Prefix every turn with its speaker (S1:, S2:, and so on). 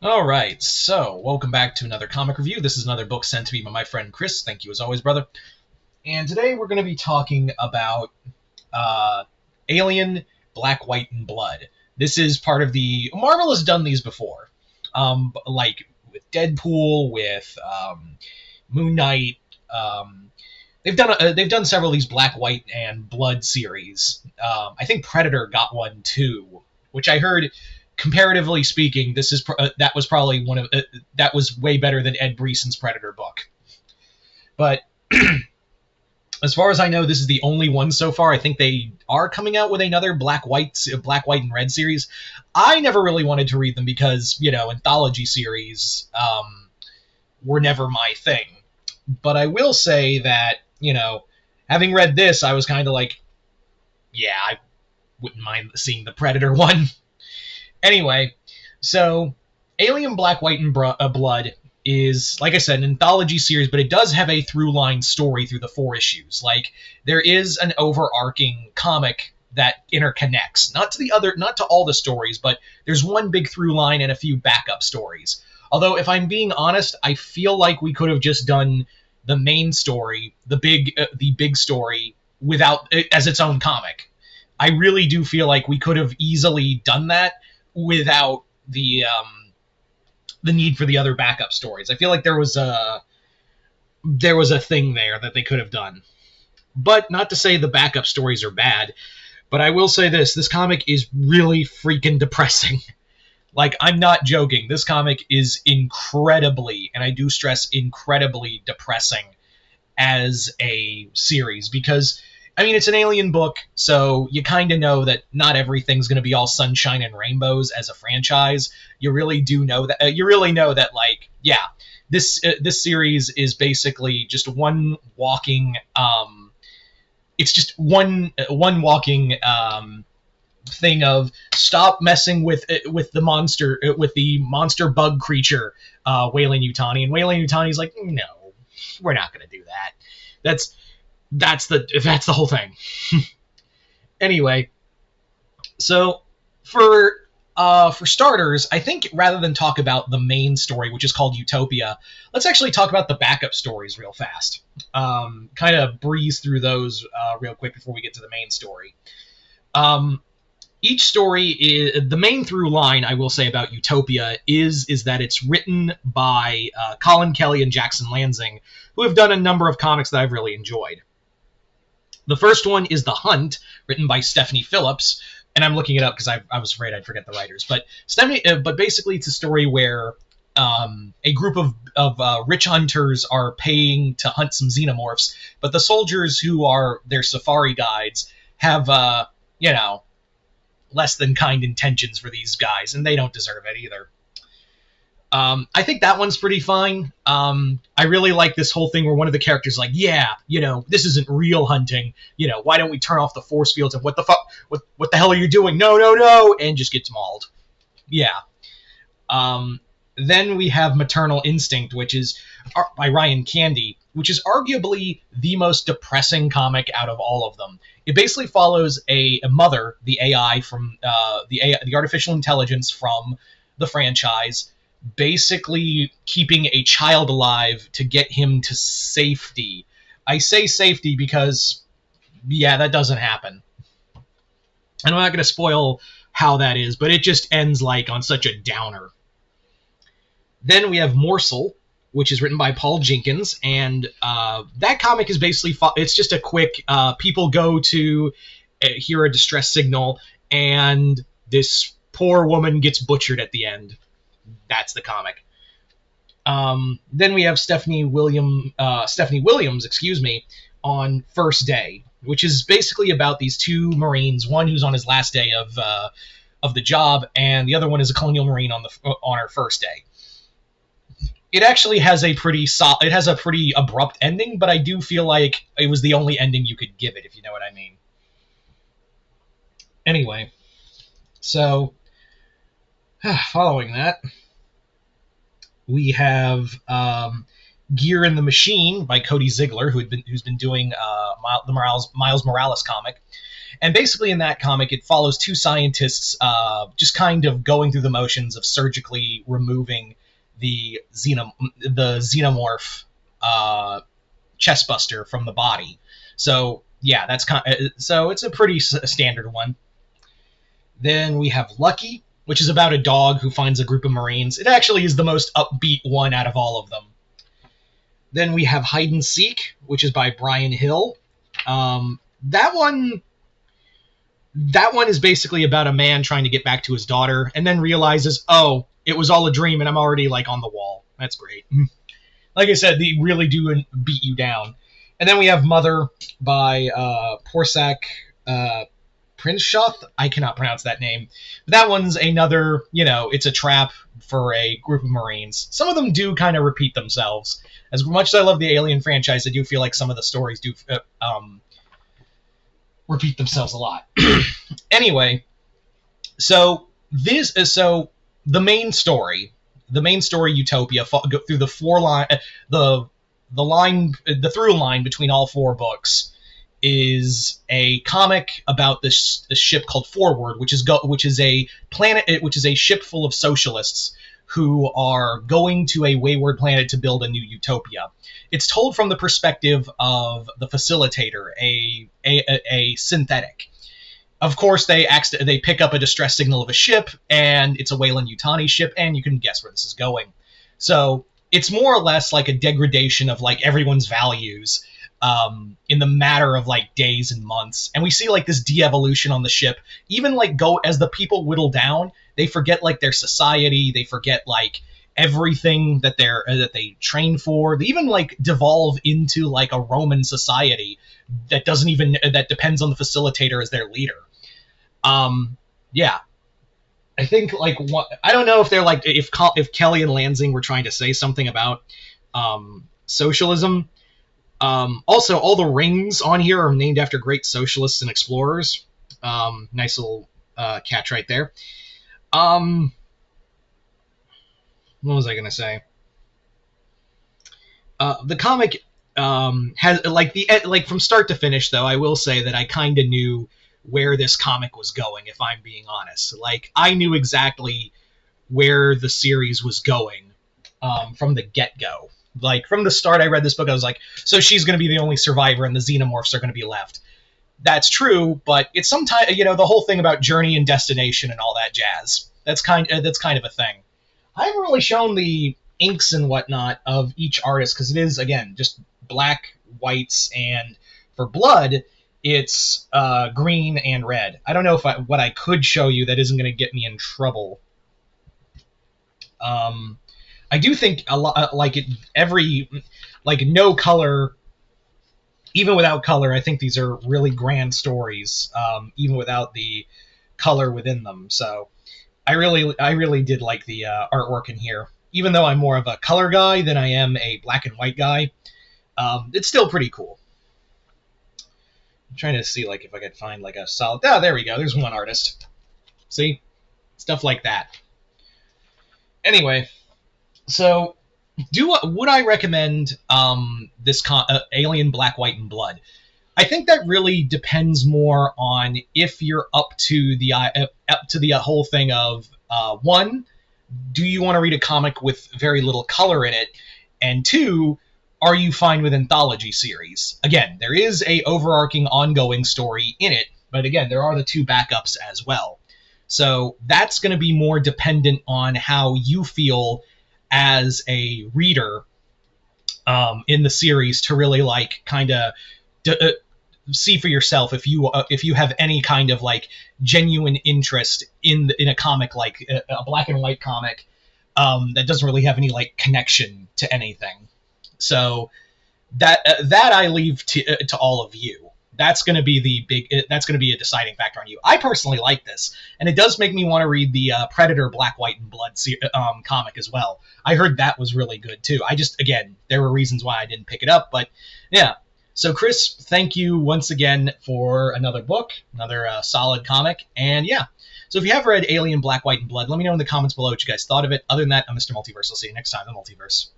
S1: Alright, so welcome back to another comic review. This is another book sent to me by my friend Chris. Thank you as always, brother. And today we're going to be talking about Alien, Black, White, and Blood. This is part of the... Marvel has done these before. Like with Deadpool, with Moon Knight. They've done several of these Black, White, and Blood series. I think Predator got one too, which I heard... Comparatively speaking, that was probably that was way better than Ed Brison's Predator book. But as far as I know, this is the only one so far. I think they are coming out with another Black, White, and Red series. I never really wanted to read them because, anthology series were never my thing. But I will say that, having read this, I was kind of like, yeah, I wouldn't mind seeing the Predator one. Anyway, so Alien, Black, White, and Blood is, like I said, an anthology series, but it does have a through-line story through the 4 issues. Like, there is an overarching comic that interconnects. Not to all the stories, but there's one big through line and a few backup stories. Although, if I'm being honest, I feel like we could have just done the main story, the big story, as its own comic. I really do feel like we could have easily done that without the need for the other backup stories. I feel like there was a thing there that they could have done. But not to say the backup stories are bad, but I will say this comic is really freaking depressing. Like, I'm not joking. This comic is incredibly, and I do stress incredibly, depressing as a series because it's an Alien book, so you kind of know that not everything's going to be all sunshine and rainbows as a franchise. You really do know that. You really know that, this series is basically just one walking. It's just one walking thing of stop messing with the monster bug creature, Weyland-Yutani, and Weyland-Yutani's like, no, we're not going to do that. That's the whole thing. Anyway, so for starters, I think rather than talk about the main story, which is called Utopia, let's actually talk about the backup stories real fast. Kind of breeze through those real quick before we get to the main story. Each story is the main through line. I will say about Utopia is that it's written by Colin Kelly and Jackson Lansing, who have done a number of comics that I've really enjoyed. The first one is The Hunt, written by Stephanie Phillips, and I'm looking it up because I was afraid I'd forget the writers. But basically, it's a story where a group of rich hunters are paying to hunt some xenomorphs, but the soldiers who are their safari guides have less than kind intentions for these guys, and they don't deserve it either. I think that one's pretty fine. I really like this whole thing where one of the characters is like, yeah, this isn't real hunting. Why don't we turn off the force fields? And what the fuck? What the hell are you doing? No, and just gets mauled. Yeah. Then we have Maternal Instinct, which is by Ryan Candy, which is arguably the most depressing comic out of all of them. It basically follows a mother, the AI from the artificial intelligence from the franchise, basically keeping a child alive to get him to safety. I say safety because, yeah, that doesn't happen. And I'm not going to spoil how that is, but it just ends on such a downer. Then we have Morsel, which is written by Paul Jenkins, and that comic is basically it's just a quick people go to hear a distress signal, and this poor woman gets butchered at the end. That's the comic. Then we have Stephanie Williams, on First Day, which is basically about these two Marines, one who's on his last day of the job, and the other one is a Colonial Marine on her first day. It actually has a pretty abrupt ending, but I do feel like it was the only ending you could give it, if you know what I mean. Anyway, so following that, we have Gear in the Machine by Cody Ziegler, who's been doing the Miles Morales comic, And basically, in that comic, it follows two scientists just kind of going through the motions of surgically removing the xenomorph chestbuster from the body. So yeah, so it's a pretty standard one. Then we have Lucky, which is about a dog who finds a group of Marines. It actually is the most upbeat one out of all of them. Then we have Hide and Seek, which is by Brian Hill. That one is basically about a man trying to get back to his daughter and then realizes, oh, it was all a dream and I'm already like on the wall. That's great. Like I said, they really do beat you down. And then we have Mother by Porsak Prinsheth. I cannot pronounce that name. But that one's another, it's a trap for a group of Marines. Some of them do kind of repeat themselves. As much as I love the Alien franchise, I do feel like some of the stories do repeat themselves a lot. Anyway, so the main story Utopia, go through the through line between all four books is a comic about this ship called Forward, which is a ship full of socialists who are going to a wayward planet to build a new utopia. It's told from the perspective of the facilitator, a synthetic. Of course, they pick up a distress signal of a ship, and it's a Weyland-Yutani ship, and you can guess where this is going. So it's more or less like a degradation of like everyone's values in the matter of like days and months. And we see like this de-evolution on the ship. Even like as the people whittle down, they forget like their society. They forget like everything that they train for. They even like devolve into like a Roman society that depends on the facilitator as their leader. Yeah. I think like I don't know if they're like if Kelly and Lansing were trying to say something about socialism. Also, all the rings on here are named after great socialists and explorers. Nice little catch right there. What was I gonna say? The comic has like from start to finish. Though I will say that I kind of knew where this comic was going, if I'm being honest. Like, I knew exactly where the series was going from the get-go. Like, from the start I read this book, I was like, so she's going to be the only survivor and the xenomorphs are going to be left. That's true, but it's sometimes, the whole thing about journey and destination and all that jazz. That's kind of a thing. I haven't really shown the inks and whatnot of each artist, because it is, again, just black, whites, and for Blood, it's green and red. I don't know what I could show you that isn't going to get me in trouble. I do think a lot no color, even without color. I think these are really grand stories, even without the color within them. So I really did like the artwork in here, even though I'm more of a color guy than I am a black and white guy. It's still pretty cool. I'm trying to see like if I could find like a solid. Oh, there we go. There's one artist. See, stuff like that. Anyway, so would I recommend this Alien Black, White, and Blood? I think that really depends more on if you're up to the whole thing of one, do you want to read a comic with very little color in it, and two, are you fine with anthology series? Again, there is a overarching ongoing story in it, but again, there are the two backups as well. So that's going to be more dependent on how you feel as a reader in the series to really like kind of see for yourself if you have any kind of like genuine interest in a comic like a black and white comic that doesn't really have any like connection to anything. So that I leave to all of you. That's going to be that's going to be a deciding factor on you. I personally like this, and it does make me want to read the Predator Black, White, and Blood comic as well. I heard that was really good too. Again, there were reasons why I didn't pick it up, but yeah. So Chris, thank you once again for another book, another solid comic, and yeah. So if you have read Alien Black, White, and Blood, let me know in the comments below what you guys thought of it. Other than that, I'm Mr. Multiverse. I'll see you next time in the Multiverse.